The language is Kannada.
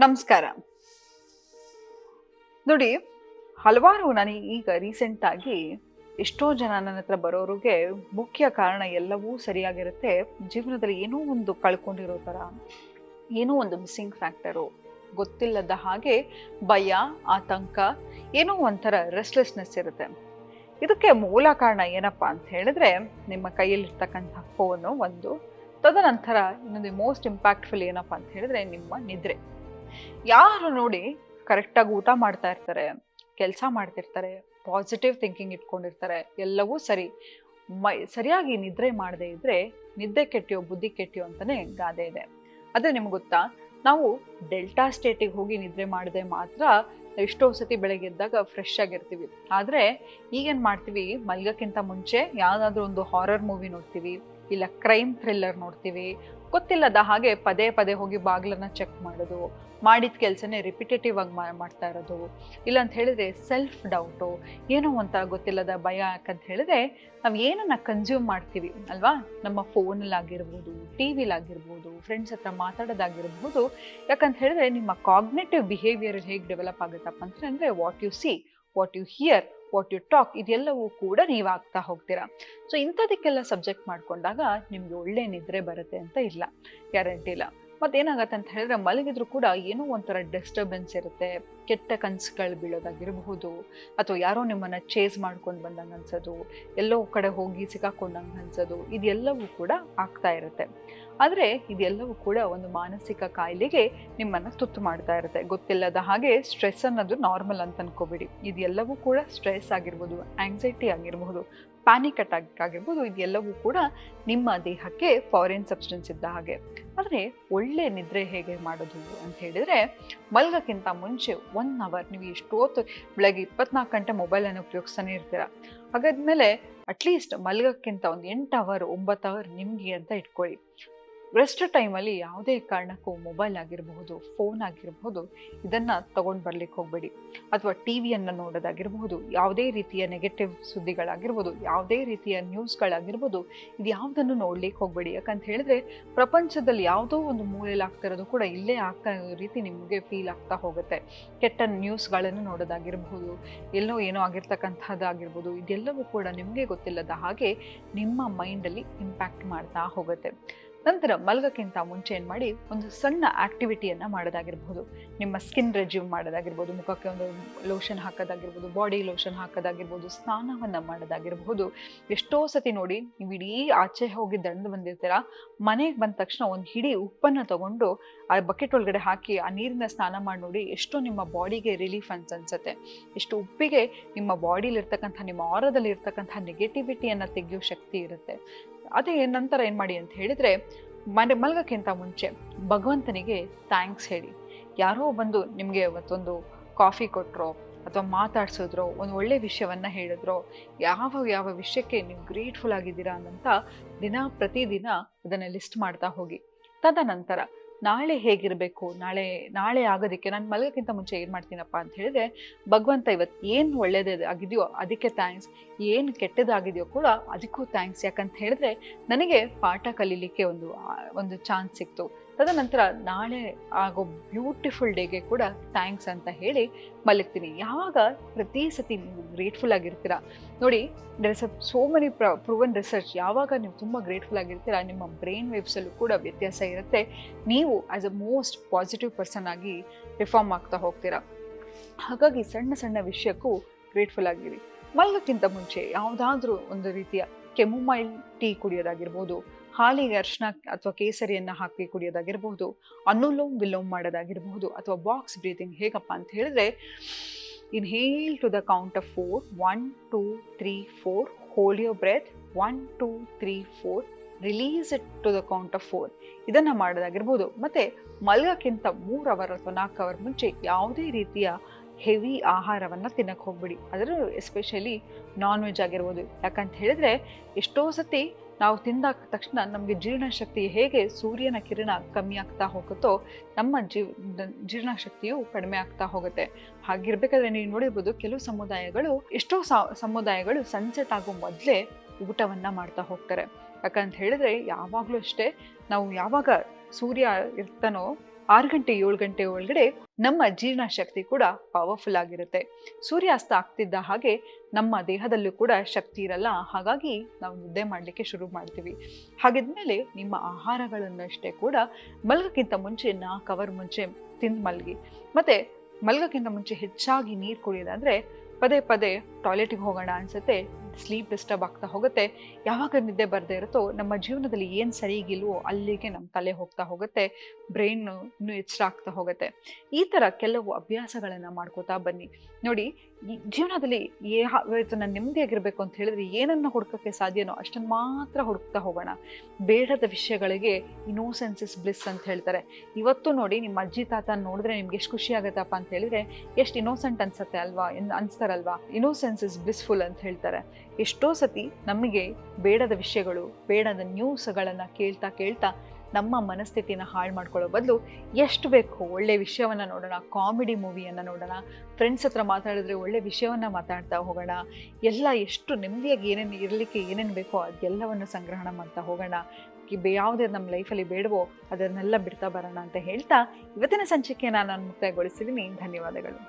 ನಮಸ್ಕಾರ. ನೋಡಿ, ಹಲವಾರು ನಾನು ಈಗ ರೀಸೆಂಟಾಗಿ ಎಷ್ಟೋ ಜನ ನನ್ನ ಹತ್ರ ಬರೋರಿಗೆ ಮುಖ್ಯ ಕಾರಣ ಎಲ್ಲವೂ ಸರಿಯಾಗಿರುತ್ತೆ. ಜೀವನದಲ್ಲಿ ಏನೋ ಒಂದು ಕಳ್ಕೊಂಡಿರೋ ಥರ, ಏನೋ ಒಂದು ಮಿಸ್ಸಿಂಗ್ ಫ್ಯಾಕ್ಟರು, ಗೊತ್ತಿಲ್ಲದ ಹಾಗೆ ಭಯ, ಆತಂಕ, ಏನೋ ಒಂಥರ ರೆಸ್ಟ್ಲೆಸ್ನೆಸ್ ಇರುತ್ತೆ. ಇದಕ್ಕೆ ಮೂಲ ಕಾರಣ ಏನಪ್ಪ ಅಂತ ಹೇಳಿದ್ರೆ, ನಿಮ್ಮ ಕೈಯಲ್ಲಿರ್ತಕ್ಕಂಥ ಫೋನು ಒಂದು, ತದನಂತರ ಇನ್ನೊಂದು ಮೋಸ್ಟ್ ಇಂಪ್ಯಾಕ್ಟ್ಫುಲ್ ಏನಪ್ಪ ಅಂತ ಹೇಳಿದ್ರೆ ನಿಮ್ಮ ನಿದ್ರೆ. ಯಾರು ನೋಡಿ ಕರೆಕ್ಟಾಗಿ ಊಟ ಮಾಡ್ತಾ ಇರ್ತಾರೆ, ಕೆಲಸ ಮಾಡ್ತಿರ್ತಾರೆ, ಪಾಸಿಟಿವ್ ಥಿಂಕಿಂಗ್ ಇಟ್ಕೊಂಡಿರ್ತಾರೆ, ಎಲ್ಲವೂ ಸರಿ, ಸರಿಯಾಗಿ ನಿದ್ರೆ ಮಾಡದೇ ಇದ್ರೆ ನಿದ್ದೆ ಕೆಟ್ಟಿಯೋ ಬುದ್ಧಿ ಕೆಟ್ಟಿಯೋ ಅಂತಾನೆ ಗಾದೆ ಇದೆ. ಆದರೆ ನಿಮ್ಗೆ ಗೊತ್ತಾ, ನಾವು ಡೆಲ್ಟಾ ಸ್ಟೇಟಿಗೆ ಹೋಗಿ ನಿದ್ರೆ ಮಾಡದೆ ಮಾತ್ರ ಎಷ್ಟೋ ಸತಿ ಬೆಳಗ್ಗೆ ಎದ್ದಾಗ ಫ್ರೆಶ್ ಆಗಿರ್ತೀವಿ. ಆದರೆ ಈಗೇನು ಮಾಡ್ತೀವಿ, ಮಲ್ಗಕ್ಕಿಂತ ಮುಂಚೆ ಯಾವುದಾದ್ರೂ ಒಂದು ಹಾರರ್ ಮೂವಿ ನೋಡ್ತೀವಿ, ಇಲ್ಲ ಕ್ರೈಮ್ ಥ್ರಿಲ್ಲರ್ ನೋಡ್ತೀವಿ, ಗೊತ್ತಿಲ್ಲದ ಹಾಗೆ ಪದೇ ಪದೇ ಹೋಗಿ ಬಾಗಿಲನ್ನ ಚೆಕ್ ಮಾಡೋದು, ಮಾಡಿದ ಕೆಲಸನೇ ರಿಪಿಟೇಟಿವ್ ಆಗಿ ಮಾಡ್ತಾ ಇರೋದು, ಇಲ್ಲ ಅಂತ ಹೇಳಿದ್ರೆ ಸೆಲ್ಫ್ ಡೌಟು, ಏನೋ ಒಂಥರ ಗೊತ್ತಿಲ್ಲದ ಭಯ. ಯಾಕಂತ ಹೇಳಿದ್ರೆ ನಾವು ಏನನ್ನ ಕನ್ಸ್ಯೂಮ್ ಮಾಡ್ತೀವಿ ಅಲ್ವಾ, ನಮ್ಮ ಫೋನಲ್ಲಾಗಿರ್ಬೋದು, ಟಿ ವಿಲಾಗಿರ್ಬೋದು, ಫ್ರೆಂಡ್ಸ್ ಹತ್ರ ಮಾತಾಡೋದಾಗಿರ್ಬೋದು. ಯಾಕಂತ ಹೇಳಿದ್ರೆ ನಿಮ್ಮ ಕಾಗ್ನೇಟಿವ್ ಬಿಹೇವಿಯರ್ ಹೇಗೆ ಡೆವಲಪ್ ಆಗುತ್ತಪ್ಪ ಅಂತಂದರೆ what you see, what you hear, what you talk, ಇದೆಲ್ಲವೂ ಕೂಡ ನೀವು ಆಗ್ತಾ ಹೋಗ್ತೀರಾ. ಸೊ ಇಂಥದಕ್ಕೆಲ್ಲ ಸಬ್ಜೆಕ್ಟ್ ಮಾಡ್ಕೊಂಡಾಗ ನಿಮ್ಗೆ ಒಳ್ಳೆ ನಿದ್ರೆ ಬರುತ್ತೆ ಅಂತ ಇಲ್ಲ, ಗ್ಯಾರಂಟಿ ಇಲ್ಲ. ಮತ್ತೇನಾಗತ್ತೆ ಅಂತ ಹೇಳಿದ್ರೆ, ಮಲಗಿದ್ರು ಕೂಡ ಏನೋ ಒಂಥರ ಡಿಸ್ಟರ್ಬೆನ್ಸ್ ಇರುತ್ತೆ, ಕೆಟ್ಟ ಕನಸುಗಳು ಬೀಳೋದಾಗಿರಬಹುದು, ಅಥವಾ ಯಾರೋ ನಿಮ್ಮನ್ನು ಚೇಸ್ ಮಾಡ್ಕೊಂಡು ಬಂದಂಗೆ ಅನ್ಸೋದು, ಎಲ್ಲೋ ಕಡೆ ಹೋಗಿ ಸಿಕ್ಕಾಕೊಂಡಂಗೆ ಅನ್ಸೋದು, ಇದೆಲ್ಲವೂ ಕೂಡ ಆಗ್ತಾ ಇರುತ್ತೆ. ಆದರೆ ಇದೆಲ್ಲವೂ ಕೂಡ ಒಂದು ಮಾನಸಿಕ ಕಾಯಿಲೆಗೆ ನಿಮ್ಮನ್ನು ತುತ್ತು ಮಾಡ್ತಾ ಇರುತ್ತೆ. ಗೊತ್ತಿಲ್ಲದ ಹಾಗೆ ಸ್ಟ್ರೆಸ್ ಅನ್ನೋದು ನಾರ್ಮಲ್ ಅಂತ ಅನ್ಕೋಬೇಡಿ. ಇದೆಲ್ಲವೂ ಕೂಡ ಸ್ಟ್ರೆಸ್ ಆಗಿರ್ಬೋದು, ಆಂಗ್ಸೈಟಿ ಆಗಿರಬಹುದು, ಪ್ಯಾನಿಕ್ ಅಟ್ಯಾಕ್ ಆಗಿರ್ಬೋದು, ಇದೆಲ್ಲವೂ ಕೂಡ ನಿಮ್ಮ ದೇಹಕ್ಕೆ ಫಾರಿನ್ ಸಬ್ಸ್ಟೆನ್ಸ್ ಇದ್ದ ಹಾಗೆ. ಆದರೆ ಒಳ್ಳೆ ನಿದ್ರೆ ಹೇಗೆ ಮಾಡೋದು ಅಂತ ಹೇಳಿದರೆ, ಮಲ್ಗಕ್ಕಿಂತ ಮುಂಚೆ 1 ಅವರ್ ನೀವು ಎಷ್ಟೊತ್ತು ಬೆಳಗ್ಗೆ 24 ಗಂಟೆ ಮೊಬೈಲನ್ನು ಉಪಯೋಗಿಸ್ತಾನೆ ಇರ್ತೀರ. ಹಾಗಾದ್ಮೇಲೆ ಅಟ್ಲೀಸ್ಟ್ ಮಲ್ಗಕ್ಕಿಂತ ಒಂದು 8 ಅವರ್ 9 ಅವರ್ ನಿಮಗೆ ಅಂತ ಇಟ್ಕೊಳ್ಳಿ. ರೆಸ್ಟ್ ಟೈಮಲ್ಲಿ ಯಾವುದೇ ಕಾರಣಕ್ಕೂ ಮೊಬೈಲ್ ಆಗಿರಬಹುದು, ಫೋನ್ ಆಗಿರಬಹುದು, ಇದನ್ನು ತೊಗೊಂಡು ಬರ್ಲಿಕ್ಕೆ ಹೋಗಬೇಡಿ. ಅಥವಾ ಟಿ ವಿಯನ್ನು ನೋಡೋದಾಗಿರ್ಬೋದು, ಯಾವುದೇ ರೀತಿಯ ನೆಗೆಟಿವ್ ಸುದ್ದಿಗಳಾಗಿರ್ಬೋದು, ಯಾವುದೇ ರೀತಿಯ ನ್ಯೂಸ್ಗಳಾಗಿರ್ಬೋದು, ಇದು ಯಾವುದನ್ನು ನೋಡ್ಲಿಕ್ಕೆ ಹೋಗಬೇಡಿ. ಯಾಕಂತ ಹೇಳಿದ್ರೆ ಪ್ರಪಂಚದಲ್ಲಿ ಯಾವುದೋ ಒಂದು ಮೂಲೆಯಲ್ಲಿ ಆಗ್ತಾ ಇರೋದು ಕೂಡ ಇಲ್ಲೇ ಆಗ್ತಾ ಇರೋ ರೀತಿ ನಿಮಗೆ ಫೀಲ್ ಆಗ್ತಾ ಹೋಗುತ್ತೆ. ಕೆಟ್ಟ ನ್ಯೂಸ್ಗಳನ್ನು ನೋಡೋದಾಗಿರ್ಬೋದು, ಎಲ್ಲೋ ಏನೋ ಆಗಿರ್ತಕ್ಕಂಥದ್ದಾಗಿರ್ಬೋದು, ಇದೆಲ್ಲವೂ ಕೂಡ ನಿಮಗೆ ಗೊತ್ತಿಲ್ಲದ ಹಾಗೆ ನಿಮ್ಮ ಮೈಂಡಲ್ಲಿ ಇಂಪ್ಯಾಕ್ಟ್ ಮಾಡ್ತಾ ಹೋಗುತ್ತೆ. ನಂತರ ಮಲಗಕ್ಕಿಂತ ಮುಂಚೆ ಏನು ಮಾಡಿ, ಒಂದು ಸಣ್ಣ ಆ್ಯಕ್ಟಿವಿಟಿಯನ್ನು ಮಾಡೋದಾಗಿರ್ಬೋದು, ನಿಮ್ಮ ಸ್ಕಿನ್ ರೆಜ್ಯೂಮ್ ಮಾಡೋದಾಗಿರ್ಬೋದು, ಮುಖಕ್ಕೆ ಒಂದು ಲೋಷನ್ ಹಾಕೋದಾಗಿರ್ಬೋದು, ಬಾಡಿ ಲೋಷನ್ ಹಾಕೋದಾಗಿರ್ಬೋದು, ಸ್ನಾನವನ್ನು ಮಾಡೋದಾಗಿರ್ಬೋದು. ಎಷ್ಟೋ ಸತಿ ನೋಡಿ, ನೀವು ಇಡೀ ಆಚೆ ಹೋಗಿ ದಂಡು ಬಂದಿರ್ತೀರ, ಮನೆಗೆ ಬಂದ ತಕ್ಷಣ ಒಂದು ಹಿಡಿ ಉಪ್ಪನ್ನು ತೊಗೊಂಡು ಆ ಬಕೆಟ್ ಒಳಗಡೆ ಹಾಕಿ ಆ ನೀರಿನ ಸ್ನಾನ ಮಾಡಿ ನೋಡಿ, ಎಷ್ಟು ನಿಮ್ಮ ಬಾಡಿಗೆ ರಿಲೀಫ್ ಅನ್ಸುತ್ತೆ. ಎಷ್ಟು ಉಪ್ಪಿಗೆ ನಿಮ್ಮ ಬಾಡಿಲಿರ್ತಕ್ಕಂಥ, ನಿಮ್ಮ ಆರದಲ್ಲಿ ಇರ್ತಕ್ಕಂಥ ನೆಗೆಟಿವಿಟಿಯನ್ನು ತೆಗೆಯೋ ಶಕ್ತಿ ಇರುತ್ತೆ. ಅದೇ ನಂತರ ಏನು ಮಾಡಿ ಅಂತ ಹೇಳಿದರೆ, ಮಲಗಕ್ಕಿಂತ ಮುಂಚೆ ಭಗವಂತನಿಗೆ ಥ್ಯಾಂಕ್ಸ್ ಹೇಳಿ. ಯಾರೋ ಬಂದು ನಿಮಗೆ ಇವತ್ತೊಂದು ಕಾಫಿ ಕೊಟ್ಟರೋ, ಅಥವಾ ಮಾತಾಡ್ಸಿದ್ರೋ, ಒಂದು ಒಳ್ಳೆಯ ವಿಷಯವನ್ನು ಹೇಳಿದ್ರೋ, ಯಾವ ವಿಷಯಕ್ಕೆ ನೀವು ಗ್ರೇಟ್ಫುಲ್ ಆಗಿದ್ದೀರಾ ಅಂತ ಪ್ರತಿದಿನ ಅದನ್ನು ಲಿಸ್ಟ್ ಮಾಡ್ತಾ ಹೋಗಿ. ತದನಂತರ ನಾಳೆ ಹೇಗಿರಬೇಕು, ನಾಳೆ ಆಗೋದಕ್ಕೆ ನಾನು ಮಲಗೋಕ್ಕಿಂತ ಮುಂಚೆ ಏನು ಮಾಡ್ತೀನಪ್ಪ ಅಂತ ಹೇಳಿದ್ರೆ, ಭಗವಂತ ಇವತ್ತು ಏನು ಒಳ್ಳೇದೇ ಆಗಿದೆಯೋ ಅದಕ್ಕೆ ಥ್ಯಾಂಕ್ಸ್, ಏನು ಕೆಟ್ಟದಾಗಿದೆಯೋ ಕೂಡ ಅದಕ್ಕೂ ಥ್ಯಾಂಕ್ಸ್. ಯಾಕಂತ ಹೇಳಿದ್ರೆ ನನಗೆ ಪಾಠ ಕಲೀಲಿಕ್ಕೆ ಒಂದು ಚಾನ್ಸ್ ಸಿಕ್ತು. ತದನಂತರ ನಾಳೆ ಆಗೋ ಬ್ಯೂಟಿಫುಲ್ ಡೇಗೆ ಕೂಡ ಥ್ಯಾಂಕ್ಸ್ ಅಂತ ಹೇಳಿ ಮಲಗ್ತೀನಿ. ಯಾವಾಗ ಪ್ರತಿ ಸತಿ ನೀವು ಗ್ರೇಟ್ಫುಲ್ ಆಗಿರ್ತೀರ ನೋಡಿ, there is so many proven research, ಯಾವಾಗ ನೀವು ತುಂಬ ಗ್ರೇಟ್ಫುಲ್ ಆಗಿರ್ತೀರ, ನಿಮ್ಮ ಬ್ರೈನ್ ವೇವ್ಸಲ್ಲೂ ಕೂಡ ವ್ಯತ್ಯಾಸ ಇರುತ್ತೆ. ನೀವು as a most positive person ಆಗಿ ರಿಫಾರ್ಮ್ ಆಗ್ತಾ ಹೋಗ್ತೀರಾ. ಹಾಗಾಗಿ ಸಣ್ಣ ಸಣ್ಣ ವಿಷಯಕ್ಕೂ ಗ್ರೇಟ್ಫುಲ್ ಆಗಿರಿ. ಮಲಗಕ್ಕಿಂತ ಮುಂಚೆ ಯಾವುದಾದ್ರೂ ಒಂದು ರೀತಿಯ ಕೆಮೊಮೈಲ್ ಟೀ ಕುಡಿಯೋದಾಗಿರ್ಬೋದು, ಹಾಲಿಗೆ ಅರಿಶಿನ ಅಥವಾ ಕೇಸರಿಯನ್ನು ಹಾಕಿ ಕುಡಿಯೋದಾಗಿರ್ಬೋದು, ಅನುಲೋಮ್ ವಿಲೋಮ್ ಮಾಡೋದಾಗಿರ್ಬೋದು, ಅಥವಾ ಬಾಕ್ಸ್ ಬ್ರೀತಿಂಗ್. ಹೇಗಪ್ಪ ಅಂತ ಹೇಳಿದ್ರೆ, inhale to the count of 4, 1 2 3 4, hold your breath, 1 2 3 4, release it to the count of 4. ಇದನ್ನು ಮಾಡೋದಾಗಿರ್ಬೋದು. ಮತ್ತು ಮಲಗಕ್ಕಿಂತ 3 ಅವರ್ ಅಥವಾ 4 ಅವರ್ ಮುಂಚೆ ಯಾವುದೇ ರೀತಿಯ ಹೆವಿ ಆಹಾರವನ್ನು ತಿನ್ನಕ್ಕೆ ಹೋಗ್ಬಿಡಿ. ಅದರಲ್ಲೂ ಎಸ್ಪೆಷಲಿ ನಾನ್ ವೆಜ್ ಆಗಿರ್ಬೋದು. ಯಾಕಂತ ಹೇಳಿದ್ರೆ ಎಷ್ಟೋ ಸತಿ ನಾವು ತಿಂದಾದ ತಕ್ಷಣ ನಮಗೆ ಜೀರ್ಣಶಕ್ತಿ ಹೇಗೆ ಸೂರ್ಯನ ಕಿರಣ ಕಮ್ಮಿ ಆಗ್ತಾ ಹೋಗುತ್ತೋ, ನಮ್ಮ ಜೀರ್ಣಶಕ್ತಿಯು ಕಡಿಮೆ ಆಗ್ತಾ ಹೋಗುತ್ತೆ. ಹಾಗಿರ್ಬೇಕಾದ್ರೆ ನೀವು ನೋಡಿರ್ಬೋದು, ಕೆಲವು ಸಮುದಾಯಗಳು ಸನ್ಸೆಟ್ ಆಗೋ ಮೊದಲೇ ಊಟವನ್ನು ಮಾಡ್ತಾ ಹೋಗ್ತಾರೆ. ಯಾಕಂತ ಹೇಳಿದ್ರೆ ಯಾವಾಗಲೂ ಅಷ್ಟೇ, ನಾವು ಯಾವಾಗ ಸೂರ್ಯ ಇರ್ತಾನೋ 6 ಗಂಟೆ 7 ಗಂಟೆ ಒಳಗಡೆ ನಮ್ಮ ಜೀರ್ಣಶಕ್ತಿ ಕೂಡ ಪವರ್ಫುಲ್ ಆಗಿರುತ್ತೆ. ಸೂರ್ಯಾಸ್ತ ಆಗ್ತಿದ್ದ ಹಾಗೆ ನಮ್ಮ ದೇಹದಲ್ಲೂ ಕೂಡ ಶಕ್ತಿ ಇರಲ್ಲ, ಹಾಗಾಗಿ ನಾವು ನಿದ್ದೆ ಮಾಡಲಿಕ್ಕೆ ಶುರು ಮಾಡ್ತೀವಿ. ಹಾಗಿದ್ಮೇಲೆ ನಿಮ್ಮ ಆಹಾರಗಳನ್ನಷ್ಟೇ ಕೂಡ ಮಲಗಕ್ಕಿಂತ ಮುಂಚೆ 4 ಅವರ್ ಮುಂಚೆ ತಿಂದು ಮಲಗಿ. ಮತ್ತೆ ಮಲಗಕ್ಕಿಂತ ಮುಂಚೆ ಹೆಚ್ಚಾಗಿ ನೀರು ಕುಡಿಯೋದಂದ್ರೆ ಪದೇ ಪದೇ ಟಾಯ್ಲೆಟಿಗೆ ಹೋಗೋಣ ಅನ್ಸುತ್ತೆ, ಸ್ಲೀಪ್ ಡಿಸ್ಟರ್ಬ್ ಆಗ್ತಾ ಹೋಗುತ್ತೆ. ಯಾವಾಗ ನಿದ್ದೆ ಬರದೇ ಇರುತ್ತೋ ನಮ್ಮ ಜೀವನದಲ್ಲಿ ಏನು ಸರಿಗಿಲ್ವೋ ಅಲ್ಲಿಗೆ ನಮ್ಮ ತಲೆ ಹೋಗ್ತಾ ಹೋಗುತ್ತೆ, ಬ್ರೈನ್ ಇನ್ನೂ ಎಚ್ಚರ ಆಗ್ತಾ ಹೋಗುತ್ತೆ. ಈ ಥರ ಕೆಲವು ಅಭ್ಯಾಸಗಳನ್ನು ಮಾಡ್ಕೋತಾ ಬನ್ನಿ. ನೋಡಿ, ಈ ಜೀವನದಲ್ಲಿ ನಾನು ನೆಮ್ಮದಿಯಾಗಿರ್ಬೇಕು ಅಂತ ಹೇಳಿದ್ರೆ ಏನನ್ನ ಹುಡ್ಕೋಕ್ಕೆ ಸಾಧ್ಯನೋ ಅಷ್ಟನ್ನು ಮಾತ್ರ ಹುಡುಕ್ತಾ ಹೋಗೋಣ. ಬೇಡದ ವಿಷಯಗಳಿಗೆ ಇನ್ನೋಸೆನ್ಸ್ ಇಸ್ ಬ್ಲಿಸ್ ಅಂತ ಹೇಳ್ತಾರೆ. ಇವತ್ತು ನೋಡಿ, ನಿಮ್ಮ ಅಜ್ಜಿ ತಾತ ನೋಡಿದ್ರೆ ನಿಮ್ಗೆ ಎಷ್ಟು ಖುಷಿ ಆಗುತ್ತಪ್ಪ ಅಂತ ಹೇಳಿದ್ರೆ ಎಷ್ಟು ಇನ್ನೋಸೆಂಟ್ ಅನ್ಸುತ್ತೆ ಅಲ್ವಾ, ಅನ್ಸ್ತಾರಲ್ವಾ. ಇನ್ನೋಸೆನ್ಸ್ ಇಸ್ ಬ್ಲಿಸ್ಫುಲ್ ಅಂತ ಹೇಳ್ತಾರೆ. ಎಷ್ಟೋ ಸತಿ ನಮಗೆ ಬೇಡದ ವಿಷಯಗಳು, ಬೇಡದ ನ್ಯೂಸ್ಗಳನ್ನು ಕೇಳ್ತಾ ಕೇಳ್ತಾ ನಮ್ಮ ಮನಸ್ಥಿತಿನ ಹಾಳು ಮಾಡ್ಕೊಳ್ಳೋ ಬದಲು ಎಷ್ಟು ಬೇಕು ಒಳ್ಳೆ ವಿಷಯವನ್ನು ನೋಡೋಣ, ಕಾಮಿಡಿ ಮೂವಿಯನ್ನು ನೋಡೋಣ, ಫ್ರೆಂಡ್ಸ್ ಹತ್ರ ಮಾತಾಡಿದ್ರೆ ಒಳ್ಳೆ ವಿಷಯವನ್ನು ಮಾತಾಡ್ತಾ ಹೋಗೋಣ, ಎಲ್ಲ ಎಷ್ಟು ನೆಮ್ಮದಿಯಾಗಿ ಏನೇನು ಇರಲಿಕ್ಕೆ ಏನೇನು ಬೇಕೋ ಅದೆಲ್ಲವನ್ನು ಸಂಗ್ರಹಣ ಮಾಡ್ತಾ ಹೋಗೋಣ. ಯಾವುದೇ ನಮ್ಮ ಲೈಫಲ್ಲಿ ಬೇಡವೋ ಅದನ್ನೆಲ್ಲ ಬಿಡ್ತಾ ಬರೋಣ ಅಂತ ಹೇಳ್ತಾ ಇವತ್ತಿನ ಸಂಚಿಕೆಯನ್ನು ನಾನು ಮುಕ್ತಾಯಗೊಳಿಸಿದ್ದೀನಿ. ಧನ್ಯವಾದಗಳು.